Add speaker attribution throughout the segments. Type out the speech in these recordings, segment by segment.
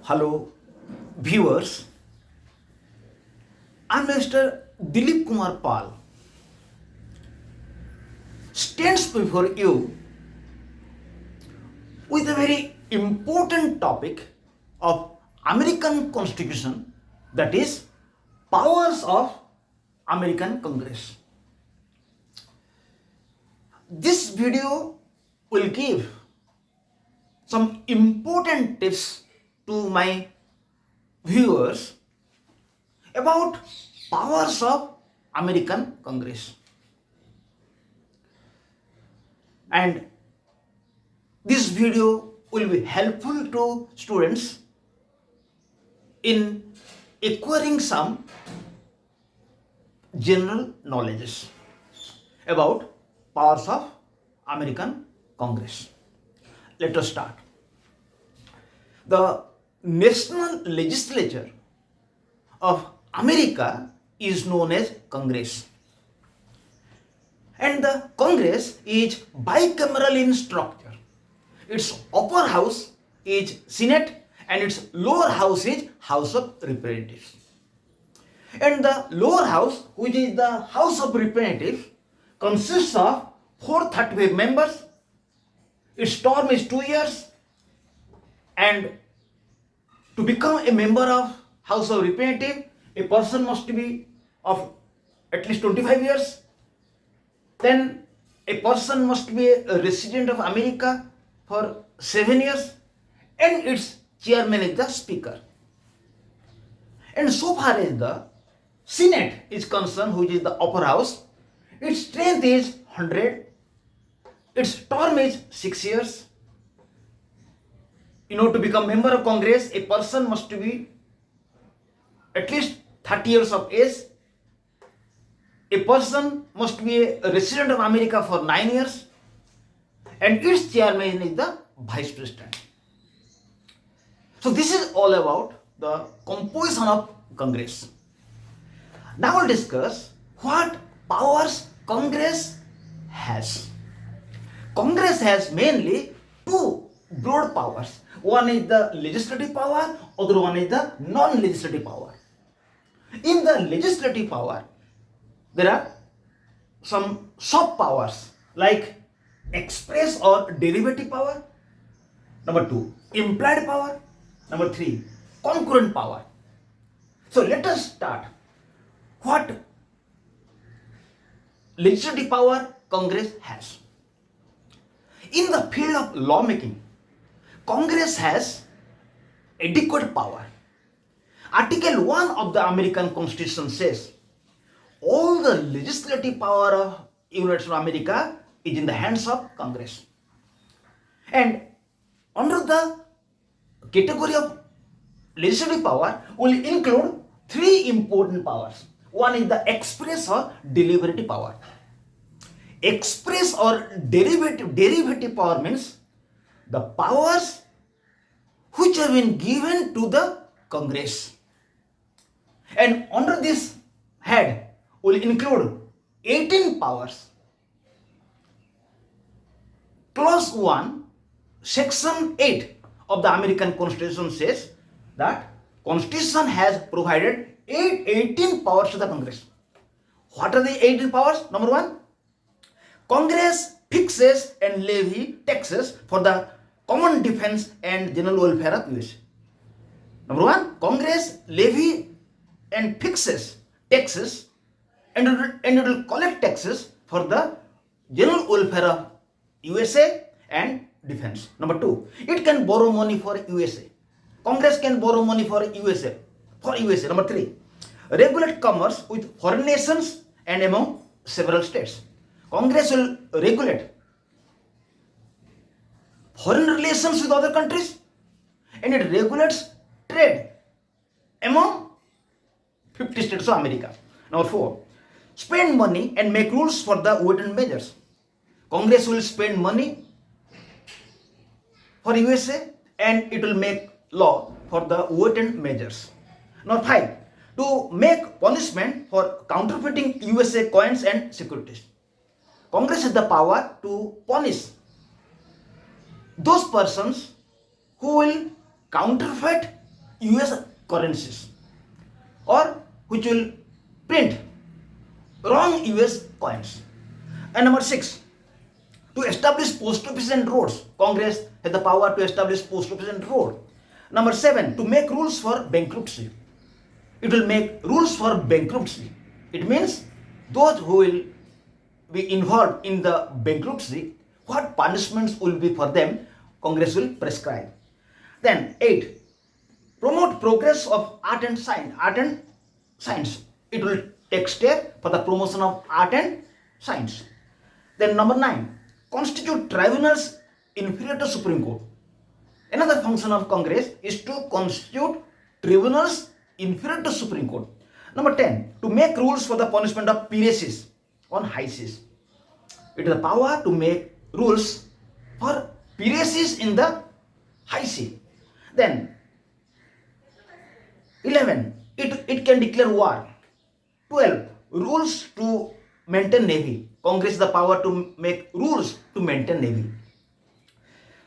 Speaker 1: Hello, viewers. I'm Mr. Dilip Kumar Pal. Stands before you with a very important topic of American Constitution, that is powers of American Congress. This video will give some important tips to my viewers about powers of American Congress. And this video will be helpful to students in acquiring some general knowledge about powers of American Congress. Let us start. The National Legislature of America is known as Congress. And the Congress is bicameral in structure. Its upper house is Senate and its lower house is House of Representatives. And the lower house, which is the House of Representatives, consists of 435 members. Its term is 2 years. And to become a member of House of Representatives, a person must be of at least 25 years. Then a person must be a resident of America for 7 years, and its chairman is the speaker. And so far as the Senate is concerned, which is the upper house, its strength is 100, its term is 6 years. To become member of Congress, a person must be at least 30 years of age. A person must be a resident of America for 9 years, and its chairman is the vice president. So this is all about the composition of Congress. Now we'll discuss what powers Congress has. Congress has mainly two broad powers. One is the legislative power, other one is the non-legislative power. In the legislative power, there are some sub-powers like express or derivative power. Number 2, implied power. Number 3, concurrent power. So let us start. What legislative power Congress has? In the field of lawmaking, Congress has adequate power. Article 1 of the American Constitution says, all the legislative power of United States of America is in the hands of Congress. And under the category of legislative power will include three important powers. One is the express or deliberative power. Express or derivative power means the powers which have been given to the Congress. And under this head will include 18 powers. Clause 1, Section 8 of the American Constitution says that Constitution has provided 18 powers to the Congress. What are the 18 powers? Number 1, Congress fixes and levy taxes for the common defense and general welfare of US. Number 1, Congress levy and fixes taxes and it will collect taxes for the general welfare of USA and defense. Number 2, it can borrow money for USA. Congress can borrow money for USA. Number 3, regulate commerce with foreign nations and among several states. Congress will regulate foreign relations with other countries, and it regulates trade among 50 states of America. Number 4, spend money and make rules for the weight and measures. Congress will spend money for USA and it will make law for the weight and measures. Number 5, to make punishment for counterfeiting USA coins and securities. Congress has the power to punish those persons who will counterfeit US currencies, or which will print wrong US coins. And number 6, to establish post office and roads. Congress has the power to establish post office and road. Number 7, to make rules for bankruptcy. It will make rules for bankruptcy. It means those who will be involved in the bankruptcy, what punishments will be for them, Congress will prescribe. Then 8, promote progress of art and science. It will take step for the promotion of art and science. Then number 9, constitute tribunals inferior to Supreme Court. Another function of Congress is to constitute tribunals inferior to Supreme Court. Number 10, to make rules for the punishment of piracies on high seas. It is the power to make rules for piracies in the high sea. Then 11, it can declare war. 12, rules to maintain navy. Congress has the power to make rules to maintain navy.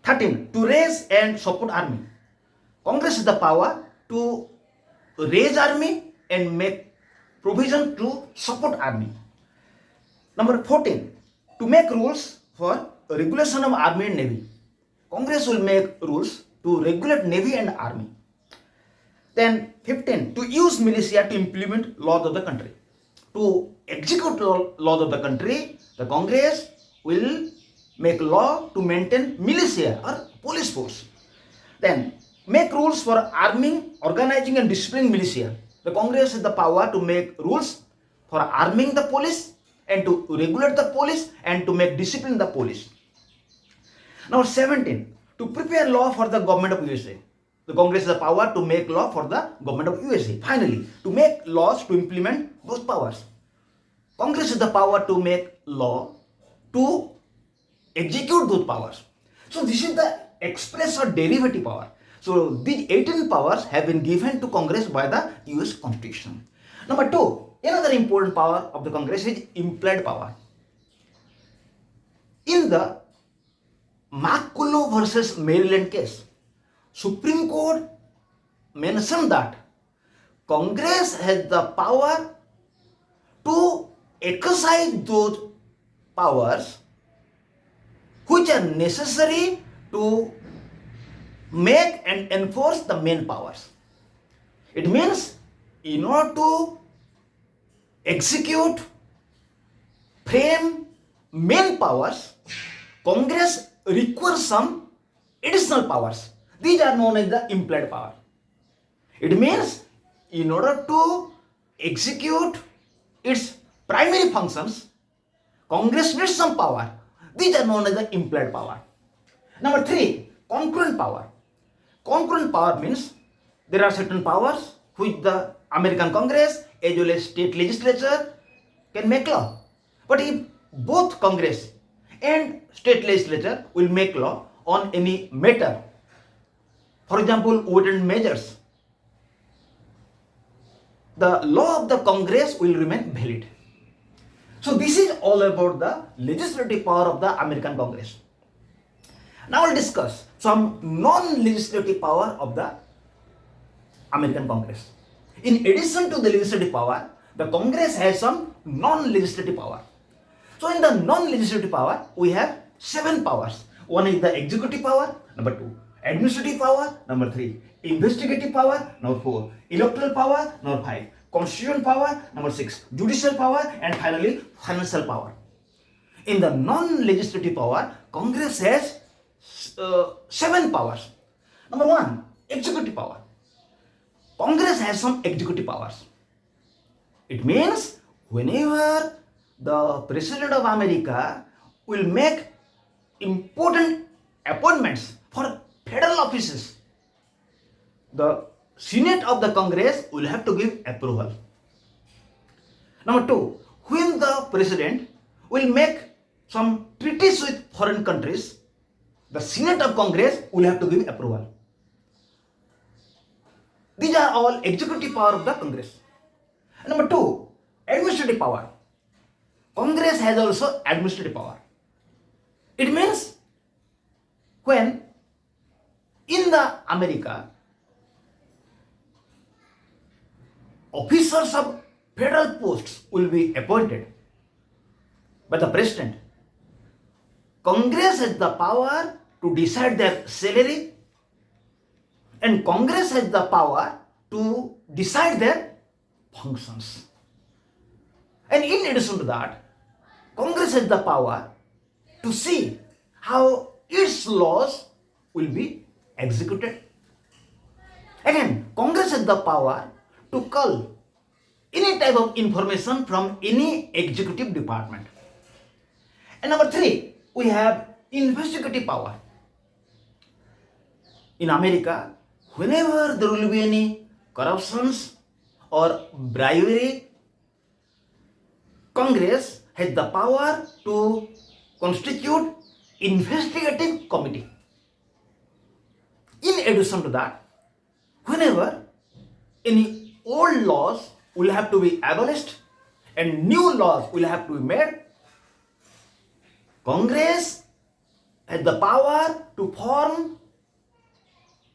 Speaker 1: 13, to raise and support army. Congress has the power to raise army and make provision to support army. Number 14, to make rules for regulation of army and navy. Congress will make rules to regulate navy and army. Then 15, to use militia to implement laws of the country. To execute laws of the country, the Congress will make law to maintain militia or police force. Then make rules for arming, organizing and disciplining militia. The Congress has the power to make rules for arming the police and to regulate the police and to make discipline the police. Now 17, to prepare law for the government of USA. The Congress has the power to make law for the government of USA. Finally, to make laws to implement those powers. Congress has the power to make law to execute those powers. So this is the express or derivative power. So these 18 powers have been given to Congress by the US Constitution. Number 2, another important power of the Congress is implied power. In the McCullough versus Maryland case, Supreme Court mentioned that Congress has the power to exercise those powers which are necessary to make and enforce the main powers. It means in order to execute, frame main powers, Congress requires some additional powers. These are known as the implied power. It means in order to execute its primary functions, Congress needs some power. These are known as the implied power. Number 3, concurrent power. Concurrent power means there are certain powers which the American Congress as well as state legislature can make law. But if both Congress and state legislature will make law on any matter, for example, weighted measures, the law of the Congress will remain valid. So this is all about the legislative power of the American Congress. Now we'll discuss some non-legislative power of the American Congress. In addition to the legislative power, the Congress has some non-legislative power. So in the non-legislative power, we have 7 powers. One is the executive power, number 2, administrative power, number 3, investigative power, number 4, electoral power, number 5, constitutional power, number 6, judicial power, and finally financial power. In the non-legislative power, Congress has 7 powers. Number 1, executive power. Congress has some executive powers. It means whenever the President of America will make important appointments for federal offices, the Senate of the Congress will have to give approval. Number 2, when the President will make some treaties with foreign countries, the Senate of Congress will have to give approval. These are all executive power of the Congress. Number 2, administrative power. Congress has also administrative power. It means when in the America officers of federal posts will be appointed by the president. Congress has the power to decide their salary, and Congress has the power to decide their functions. And in addition to that, Congress has the power to see how its laws will be executed. Again, Congress has the power to cull any type of information from any executive department. And number 3, we have investigative power. In America, whenever there will be any corruptions or bribery, Congress has the power to constitute investigative committee. In addition to that, whenever any old laws will have to be abolished and new laws will have to be made, Congress has the power to form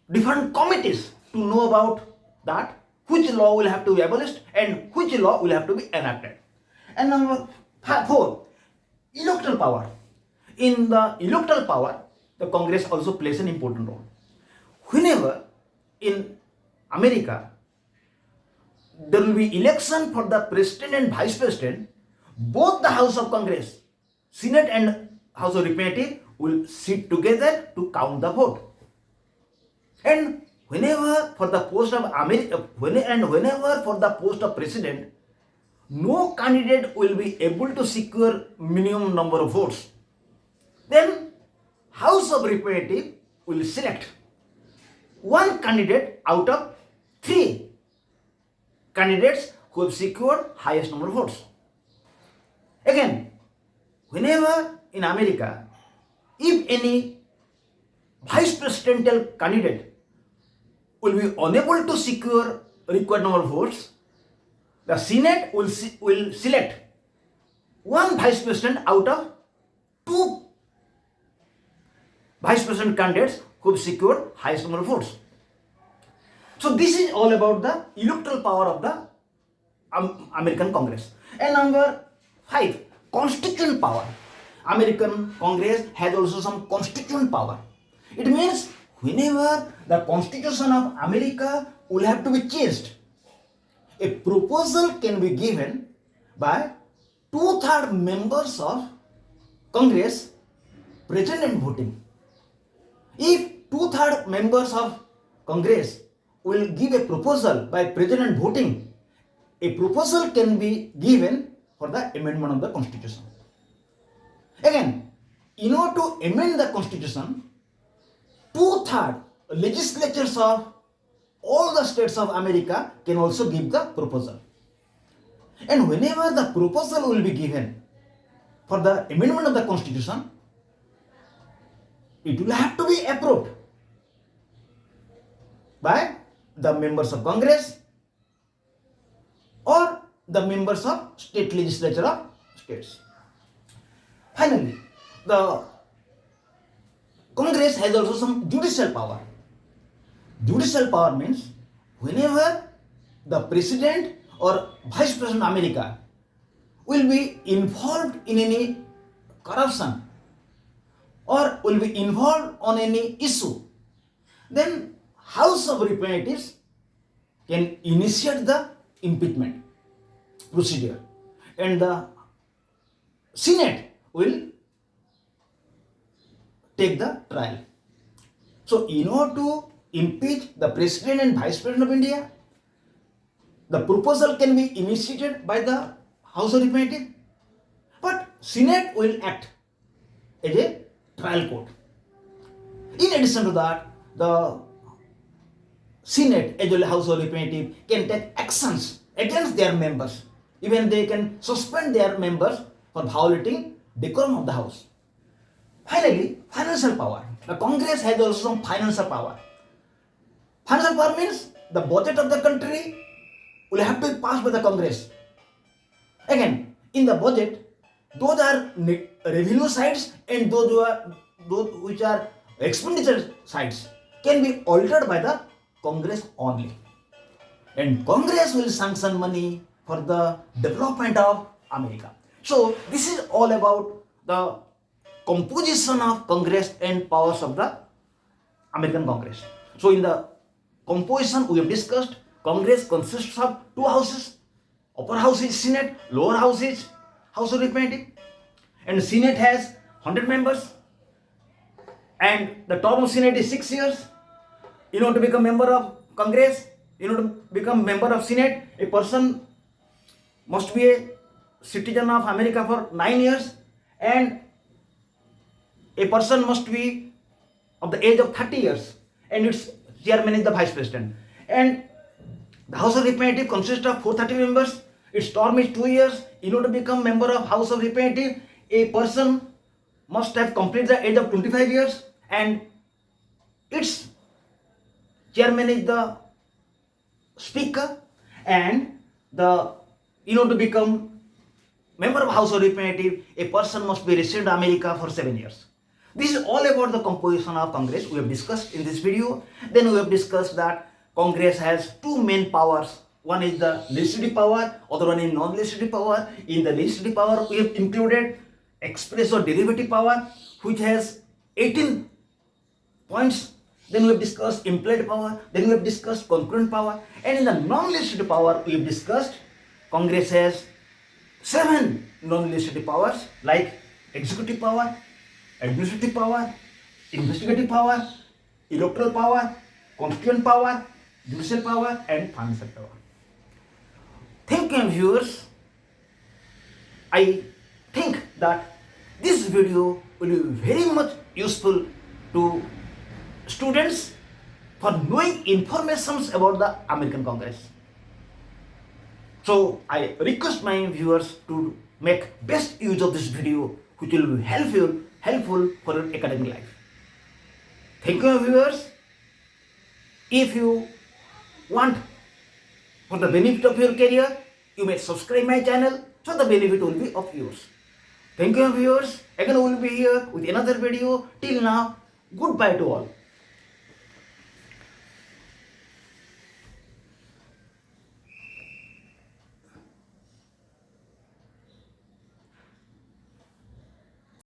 Speaker 1: different committees to know about that, which law will have to be abolished and which law will have to be enacted. And number 4, electoral power. In the electoral power, the Congress also plays an important role. Whenever in America there will be election for the president and vice president, both the House of Congress, Senate and House of Representatives will sit together to count the vote. And whenever for the post of whenever for the post of president, no candidate will be able to secure minimum number of votes, then House of Representatives will select one candidate out of 3 candidates who have secured highest number of votes. Again, whenever in America, if any vice presidential candidate will be unable to secure required number of votes, the Senate will select one vice president out of 2 vice president candidates who have secured highest number of votes. So this is all about the electoral power of the American Congress. And number 5, constitutional power. American Congress has also some constitutional power. It means whenever the Constitution of America will have to be changed, a proposal can be given by 2/3 members of Congress present and voting. If 2/3 members of Congress will give a proposal by present and voting, a proposal can be given for the amendment of the Constitution. Again, in order to amend the Constitution, 2/3 legislatures of all the states of America can also give the proposal. And whenever the proposal will be given for the amendment of the Constitution, it will have to be approved by the members of Congress or the members of state legislature of states. Finally, the Congress has also some judicial power. Judicial power means whenever the president or vice president of America will be involved in any corruption or will be involved on any issue, then House of Representatives can initiate the impeachment procedure and the Senate will take the trial. So in order to impeach the president and vice president of India, the proposal can be initiated by the House of Representatives, but Senate will act as a trial court. In addition to that, the Senate as well as House of Representatives can take actions against their members. Even they can suspend their members for violating decorum of the House. Finally, financial power. The Congress has also some financial power. Financial power means the budget of the country will have to be passed by the Congress. Again, in the budget, those are revenue sides and those which are expenditure sides can be altered by the Congress only. and Congress will sanction money for the development of America. So this is all about the composition of Congress and powers of the American Congress. So in the composition we have discussed, Congress consists of two houses. Upper house is Senate, lower house is House of Representatives. And Senate has 100 members. And the term of Senate is 6 years. In order to become member of Congress, in order to become member of Senate, a person must be a citizen of America for 9 years, and a person must be of the age of 30 years, and its chairman is the vice president. And the House of Representatives consists of 430 members. Its term is 2 years. In order to become member of House of Representatives, a person must have completed the age of 25 years, and its chairman is the speaker. And in order to become member of House of Representatives, a person must be resident in America for 7 years. This is all about the composition of Congress we have discussed in this video. Then we have discussed that Congress has two main powers. One is the legislative power, other one is non-legislative power. In the legislative power, we have included express or derivative power, which has 18 points. Then we have discussed implied power. Then we have discussed concurrent power. And in the non-legislative power, we have discussed Congress has 7 non-legislative powers, like executive power, administrative power, investigative power, electoral power, constitutional power, judicial power, and financial power. Thank you, viewers. I think that this video will be very much useful to students for knowing informations about the American Congress. So I request my viewers to make best use of this video, which will be helpful for your academic life. Thank you, viewers. If you want for the benefit of your career, you may subscribe my channel, so the benefit will be of yours. Thank you, viewers. Again, we will be here with another video. Till now, goodbye to all.